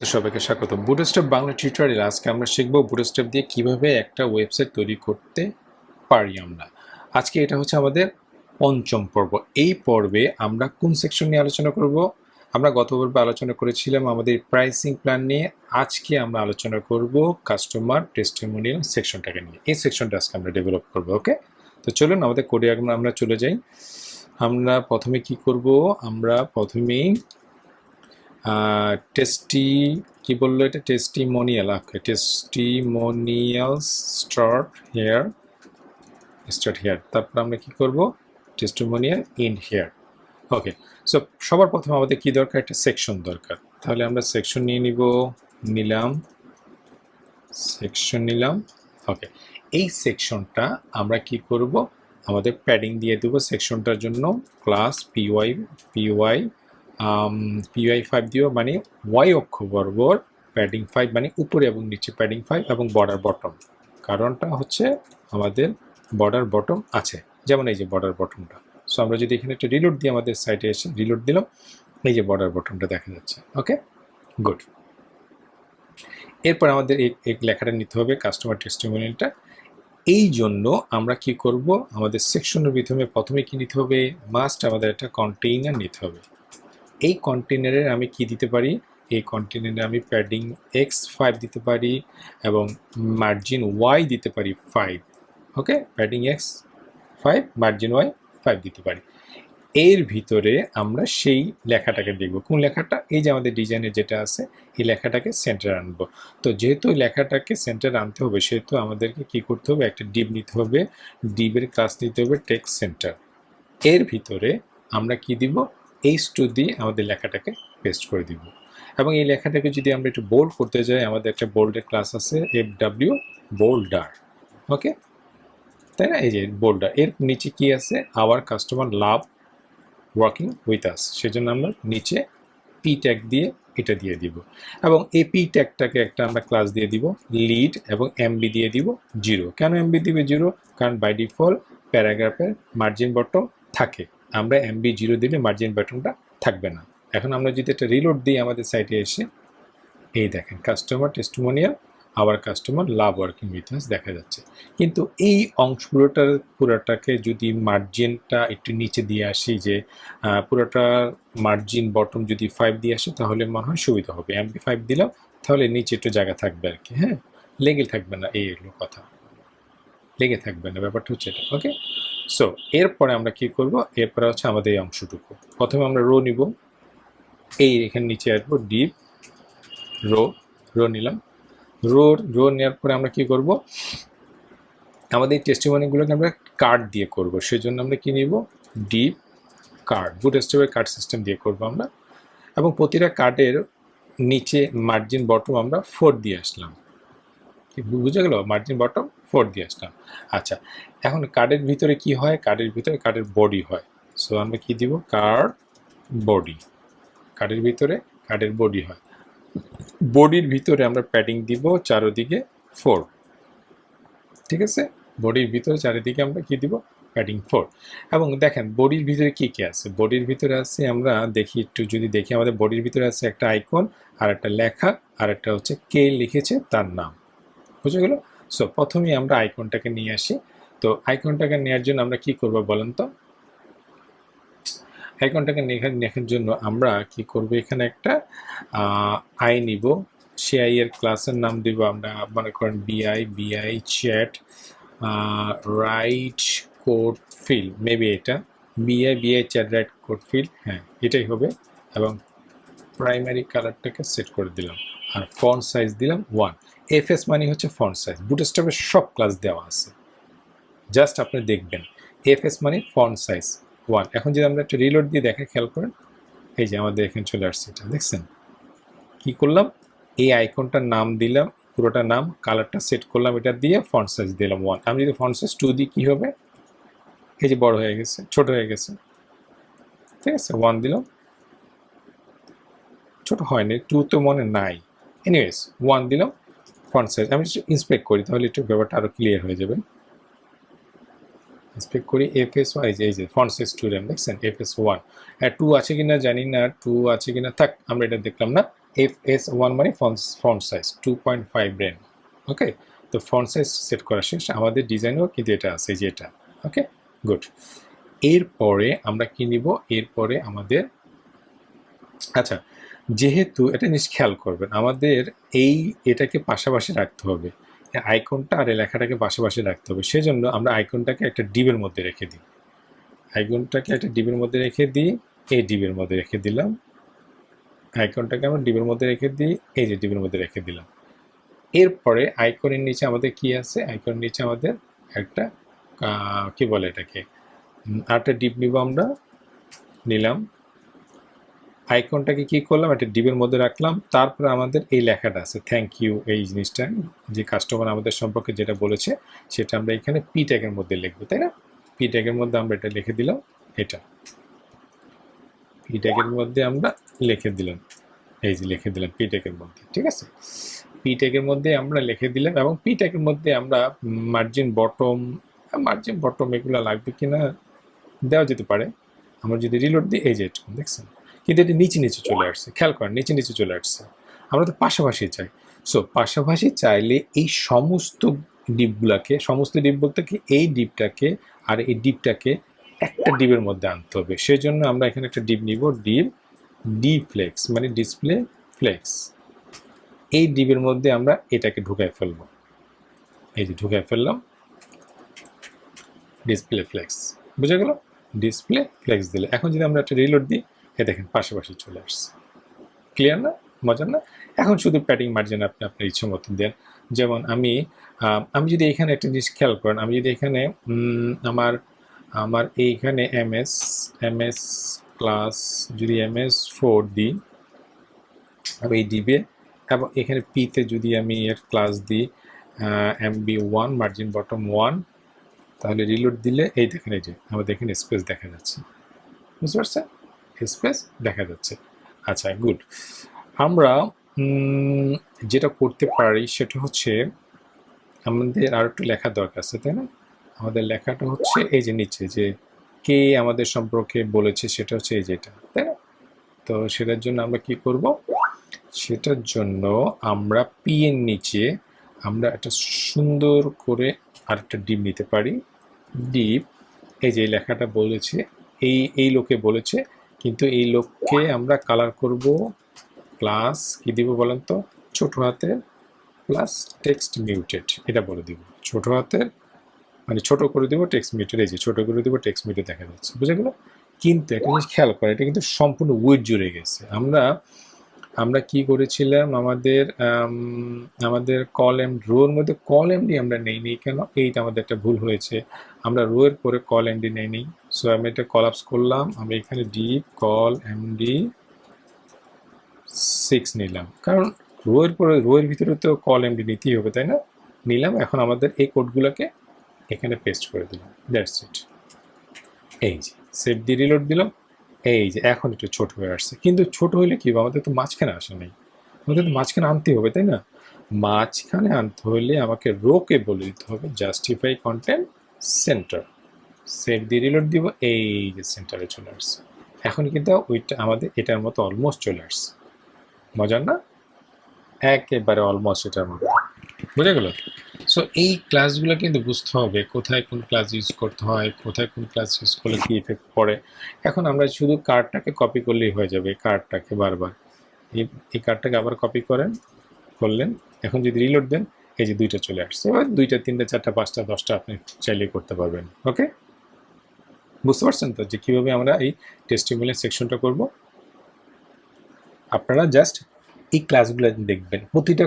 সবাইকে স্বাগত। বুটস্ট্র্যাপ বাংলা টিউটোরিয়ালে আজকে আমরা শিখব বুটস্ট্র্যাপ দিয়ে কিভাবে একটা ওয়েবসাইট তৈরি করতে পারি আমরা। আজকে এটা হচ্ছে আমাদের পঞ্চম পর্ব। এই পর্বে আমরা কোন সেকশন নিয়ে আলোচনা করব? আমরা গত পর্বে আলোচনা করেছিলাম আমাদের প্রাইসিং প্ল্যান নিয়ে। আজকে আমরা আলোচনা করব কাস্টমার টেস্টিমোনিয়াল সেকশনটাকে নিয়ে। এই সেকশনটা আজকে আমরা ডেভেলপ করব। ওকে, তো চলুন আমাদের কোডে আমরা চলে যাই। আমরা প্রথমে কি করব? আমরা প্রথমেই কি বললো এটা? টেস্টিমোনিয়াল। ওকে, টেস্টিমোনিয়াল স্টার্ট হেয়ার। তারপর আমরা কি করব? Testimonial in here. Okay, so সবার প্রথমে আমাদের কি দরকার? একটা সেকশন দরকার। তাহলে আমরা সেকশন নিলাম। ওকে, এই সেকশনটা আমরা কি করব? আমাদের প্যাডিং দিয়ে দেবো সেকশনটার জন্য। ক্লাস পিওয়াই 5 দিব, মানে ওয়াই অক্ষ বরাবর প্যাডিং 5, মানে উপরে এবং নিচে প্যাডিং 5 এবং বর্ডার বটম। কারণটা হচ্ছে আমাদের বর্ডার বটম আছে, যেমন এই যে বর্ডার বটমটা। সো আমরা যদি এখানে একটা রিলোড দিয়ে আমাদের সাইটে এসে রিলোড দিলাম, এই যে বর্ডার বটমটা দেখা যাচ্ছে। ওকে, গুড। এরপর আমাদের এই লেখাটা নিতে হবে, কাস্টমার টেস্টিমোনিয়ালটা। এই জন্য আমরা কি করব? আমাদের সেকশনের ভিতরে প্রথমে কি নিতে হবে? মাস্ট আমাদের একটা কন্টেইনার নিতে হবে। এই কন্টেইনারে আমি কি দিতে পারি? এই কন্টেইনারে আমি প্যাডিং x5 দিতে পারি এবং মার্জিন y দিতে পারি 5। ওকে, প্যাডিং x5, মার্জিন y 5 দিতে পারি। এর ভিতরে আমরা সেই লেখাটাকে দেখব। কোন লেখাটা? এই যে আমাদের ডিজাইনে যেটা আছে, এই লেখাটাকে সেন্টার আনবো। তো যেহেতু লেখাটাকে সেন্টার আনতে হবে, সেহেতু আমাদেরকে কি করতে হবে? একটা ডিভ নিতে হবে। ডিভের ক্লাস নিতে হবে টেক্সট সেন্টার। এর ভিতরে আমরা কি দিব? h2 দিয়ে আমাদের লেখাটাকে পেস্ট করে দিব। এবং এই লেখাটাকে যদি আমরা একটু বোল্ড করতে যাই, আমাদের একটা বোল্ডের ক্লাস আছে, fw বোল্ডার। ওকে, তাই না? এই যে বোল্ডার, এর নিচে কি আছে? Hour customer love working with us. সেজন্য আমরা নিচে পি ট্যাগ দিয়ে এটা দিয়ে দিব। এবং এই পি ট্যাগটাকে একটা আমরা ক্লাস দিয়ে দিব লিড, এবং এমবি দিয়ে দিব 0। কেন এমবি দিবে 0? কারণ বাই ডিফল্ট প্যারাগ্রাফের মার্জিন বটম থাকে। আমরা এমবি 0 দিলে মার্জিন বটমটা থাকবে না। এখন আমরা যদি একটা রিলোড দিই আমাদের সাইটে এসে, এই দেখেন customer testimonial hour customer love working with us দেখা যাচ্ছে। কিন্তু এই পুরোটাকে যদি মার্জিনটা একটু নিচে দিয়ে আসি, যে পুরোটার মার্জিন বটম যদি 5 দিয়ে আসে, তাহলে মনে হয় সুবিধা হবে। এমবি 5 দিলাম, তাহলে নিচে একটু জায়গা থাকবে আর কি। হ্যাঁ, লেগে থাকবে না, এই হলো কথা, লেগে থাকবে না, ব্যাপারটা হচ্ছে এটা। ওকে, সো এরপরে আমরা কি করব? এরপরে হচ্ছে আমাদের এই অংশটুকু। প্রথমে আমরা রো নিব, এই এখানে নিচে আসবো, ডিপ রো নিলাম। রো নেওয়ার পরে আমরা কি করব? আমাদের এই টেস্টিমনিগুলোকে আমরা কার্ড দিয়ে করব। সেজন্য আমরা কি নিব? ডিপ কার্ড, বুটস্ট্র্যাপের কার্ড সিস্টেম দিয়ে করব আমরা। এবং প্রতিটা কার্ডের নিচে মার্জিন বটম আমরা 4 দিয়ে আসলাম। বুঝে গেল? মার্জিন বটম 4 দিয়ে আসলাম। আচ্ছা, এখন কার্ডের ভিতরে কি হয়? কার্ডের ভিতরে কার্ডের বডি হয়। সো আমরা কি দিব? Card body. কার্ডের ভিতরে কার্ডের বডি হয়। বডির ভিতরে আমরা প্যাডিং দিব চারদিকে 4। ঠিক আছে, বডির ভিতরে চারিদিকে আমরা কি দিব? প্যাডিং 4। এবং দেখেন বডির ভিতরে কি কি আছে? বডির ভিতরে আছে, আমরা দেখি একটু, যদি দেখি আমাদের বডির ভিতরে আছে একটা আইকন, আর একটা লেখা, আর একটা হচ্ছে কে লিখেছে তার নাম। বুঝে গেল? সো প্রথমেই আমরা আইকনটাকে নিয়ে আসি। তো আইকনটাকে নেওয়ার জন্য আমরা কি করবো বলেন তো? আইকনটাকে নেওয়ার জন্য আমরা কি করব? এখানে একটা আই নিব। সে আই এর ক্লাসের নাম দিব আমরা, মনে করেন বিআই chat right code feel, maybe এটা বিআই চ্যাট রাইট কোড ফিল। হ্যাঁ, এটাই হবে। এবং প্রাইমারি কালারটাকে সেট করে দিলাম, আর ফন্ট সাইজ দিলাম 1। এফএস মানে হচ্ছে ফন্ট সাইজ। বুটস্ট্র্যাপের সব ক্লাস দেওয়া আছে, জাস্ট আপনি দেখবেন। এফএস মানে ফন্ট সাইজ 1। এখন যদি আমরা একটা রিলোড দিয়ে দেখে, খেয়াল করেন, এই যে আমাদের এখানে চলে আসছে, এটা দেখছেন? কি করলাম? এই আইকনটার নাম দিলাম, পুরোটা নাম, কালারটা সেট করলাম, এটা দিয়ে ফন্ট সাইজ দিলাম 1। আমি যদি ফন্ট সাইজ 2 দিই, কী হবে? এই যে বড় হয়ে গেছে, ছোট হয়ে গেছে। ঠিক আছে, 1 দিলাম, ছোট হয়নি, 2 তো মনে নাই। এনিওয়েজ 1 দিলাম ফন্ট সাইজ। আমি ইন্সপেক্ট করি, তাহলে একটু ব্যাপারটা আরও ক্লিয়ার হয়ে যাবে। ইন্সপেক্ট করি, FS1, এই যে ফন্ট সাইজ 2 দেখছেন? FS1 2 আছে কিনা জানি না, 2 আছে কিনা, থাক, আমরা এটা দেখলাম না। FS1 মানে ফন্ট সাইজ 2.5 রেন। ওকে, তো ফন্ট সাইজ সেট করা শেষ। আমাদের ডিজাইনও কিন্তু এটা আছে, যে এটা। ওকে, গুড। এরপরে আমরা কি নিব? এরপরে আমাদের, আচ্ছা, যেহেতু এটা জিনিস খেয়াল করবেন, আমাদের এটাকে পাশাপাশি রাখতে হবে, আইকনটা আর এই লেখাটাকে পাশাপাশি রাখতে হবে। সেজন্য আমরা আইকনটাকে একটা ডিবের মধ্যে রেখে দিই। আইকনটাকে একটা ডিবের মধ্যে রেখে দিই, এই ডিবের মধ্যে রেখে দিলাম। আইকনটাকে আমরা ডিবের মধ্যে রেখে দিই, এই যে ডিবের মধ্যে রেখে দিলাম। এরপরে আইকনের নিচে আমাদের কি আছে? আইকনের নিচে আমাদের একটা কি বলে এটাকে, আরেকটা ডিপ নিব আমরা, নিলাম। আইকনটাকে কি করলাম? একটা ডিবের মধ্যে রাখলাম। তারপরে আমাদের এই লেখাটা আছে থ্যাংক ইউ, এই জিনিসটা যে কাস্টমার আমাদের সম্পর্কে যেটা বলেছে সেটা আমরা এখানে পি ট্যাগের মধ্যে লিখবো, তাই না? পি ট্যাগের মধ্যে আমরা এটা লিখে দিলাম, এটা পি ট্যাগের মধ্যে আমরা লিখে দিলাম, এই যে লিখে দিলাম পি ট্যাগের মধ্যে। ঠিক আছে, পি ট্যাগের মধ্যে আমরা লিখে দিলাম, এবং পি ট্যাগের মধ্যে আমরা মার্জিন বটম এগুলো লাগবে কিনা দেওয়া যেতে পারে। আমরা যদি রিলোড দিই, এই যে দেখছেন, কিন্তু এটা নিচে নিচে চলে আসছে। খেয়াল করেন, নিচে নিচে চলে আসছে। আমরা তো পাশাপাশি চাই। সো পাশাপাশি চাইলে এই সমস্ত ডিপগুলাকে, সমস্ত ডিপ বলতে কি, এই ডিপটাকে আর এই ডিপটাকে একটা ডিপের মধ্যে আনতে হবে। সেই জন্য আমরা এখানে একটা ডিপ নিব, ডি ফ্লেক্স মানে ডিসপ্লে ফ্লেক্স। এই ডিপের মধ্যে আমরা এটাকে ঢুকায় ফেলবো, এই যে ঢুকায় ফেললাম, ডিসপ্লে ফ্লেক্স। বুঝা গেল? ডিসপ্লে ফ্লেক্স দিলে এখন যদি আমরা একটা রিলোড দিই, এ দেখেন পাশাপাশি চলে আসছে। ক্লিয়ার না? মজার না? এখন শুধু প্যাডিং মার্জিন আপনি আপনার ইচ্ছে মতন দেন। যেমন আমি যদি এখানে একটা জিনিস খেয়াল করেন, আমি যদি এখানে আমার এইখানে এমএস ক্লাস যদি MS4 দিই, আমি এই দিবে, এবং এখানে পিতে যদি আমি এর ক্লাস দিই MB1 মার্জিন বটম 1, তাহলে রিলোড দিলে এই দেখেন, এই যে আমাদের এখানে স্পেস দেখা যাচ্ছে। বুঝতে পারছেন? স্পেস দেখা যাচ্ছে। আচ্ছা, গুড। আমরা যেটা করতে পারি সেটা হচ্ছে, আমাদের আর একটু লেখা দরকার আছে, তাই না? আমাদের লেখাটা হচ্ছে এই যে নিচে, যে কে আমাদের সম্পর্কে বলেছে সেটা হচ্ছে এই যেটা, তাই না? তো সেটার জন্য আমরা কি করব? সেটার জন্য আমরা পি এর নিচে আমরা একটা সুন্দর করে আরেকটা ডিপ নিতে পারি। ডিপ, এই যে লেখাটা বলেছে, এই লোকে বলেছে, কিন্তু এই লোককে আমরা কালার করব প্লাস কি দিব বলেন তো? ছোট হাতের প্লাস টেক্সট মিউটেড, এটা বলে দিব। ছোট হাতের মানে ছোট করে দিব টেক্সট মিউটেড, এই যে ছোট করে দিব টেক্সট মিউটেড দেখা যাচ্ছে। বুঝে গেল? কিন্তু একটা জিনিস খেয়াল করে, এটা কিন্তু সম্পূর্ণ উইথ জুড়ে গেছে। আমরা কি করেছিলাম, আমাদের কলাম রোর মধ্যে কলামডি আমরা নেই কেন? এইটা আমাদের একটা ভুল হয়েছে, আমরা রো এর পরে কলামডি নেই। সো আমি এটা কলাপস করলাম, আমি এখানে ডিপ কল এমডি 6 নিলাম, কারণ রো এর ভিতরে তো কলামডি নিতেই হবে, তাই না? নিলাম। এখন আমাদের এই কোডগুলোকে এখানে পেস্ট করে দিলাম, দ্যাটস ইট। এই যে সেভ দিয়ে রিলোড দিলাম, এই যে এখন একটু ছোট হয়ে আসছে। কিন্তু ছোট হলে কি, আমাদের তো মাঝখানে আসে নাই, আমাদের তো মাঝখানে আনতে হবে, তাই না? মাঝখানে আনতে হলে আমাকে রোকে বলে দিতে হবে জাস্টিফাই কন্টেন্ট সেন্টার। সেভ দিয়ে রিলোড দিব, এই যে সেন্টারে চলে আসছে। এখন কিন্তু ওইটা আমাদের এটার মতো অলমোস্ট চলে আসছে। মজার না? একেবারে অলমোস্ট এটার মতো। বুঝে গেল? সো এই ক্লাসগুলো কিন্তু বুঝতে হবে কোথায় কোন ক্লাস ইউজ করতে হয়, কোথায় কোন ক্লাস ইউজ করলে কি ইফেক্ট পড়ে। এখন আমরা শুধু কার্ডটাকে কপি করলেই হয়ে যাবে, কার্ডটাকে বারবার এই কার্ডটাকে আবার কপি করলেন। এখন যদি রিলোড দেন, এই যে দুইটা চলে আসছে। এবার 2টা 3টা 4টা 5টা 10টা আপনি চাইলে করতে পারবেন। ওকে, বুঝতে পারছেন তো যে কীভাবে আমরা এই টেস্টিমোনিয়াল সেকশনটা করব? আপনারা জাস্ট এই ক্লাসগুলো দেখবেন, প্রতিটা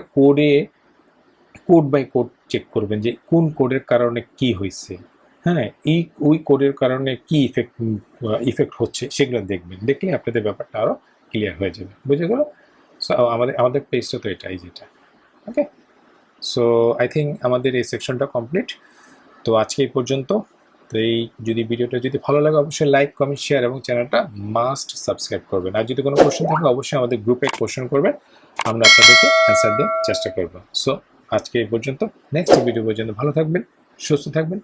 কোড বাই কোড চেক করবেন যে কোন কোডের কারণে কি হয়েছে, হ্যাঁ, ওই কোডের কারণে কি ইফেক্ট হচ্ছে সেগুলো দেখবেন। দেখলে আপনাদের ব্যাপারটা আরও ক্লিয়ার হয়ে যাবে। বুঝে গেল? সো আমাদের পেজটা তো এটাই, যেটা। ওকে, সো আই থিঙ্ক আমাদের এই সেকশনটা কমপ্লিট। তো আজকে এই পর্যন্ত। তো এই ভিডিওটা যদি ভালো লাগে, অবশ্যই লাইক, কমেন্ট, শেয়ার এবং চ্যানেলটা মাস্ট সাবস্ক্রাইব করবেন। আর যদি কোনো কোশ্চেন থাকে, অবশ্যই আমাদের গ্রুপে কোশ্চেন করবেন, আমরা আপনাদেরকে অ্যান্সার দেওয়ার চেষ্টা করবো। সো আজকে এই পর্যন্ত, নেক্সট ভিডিও পর্যন্ত ভালো থাকবেন, সুস্থ থাকবেন।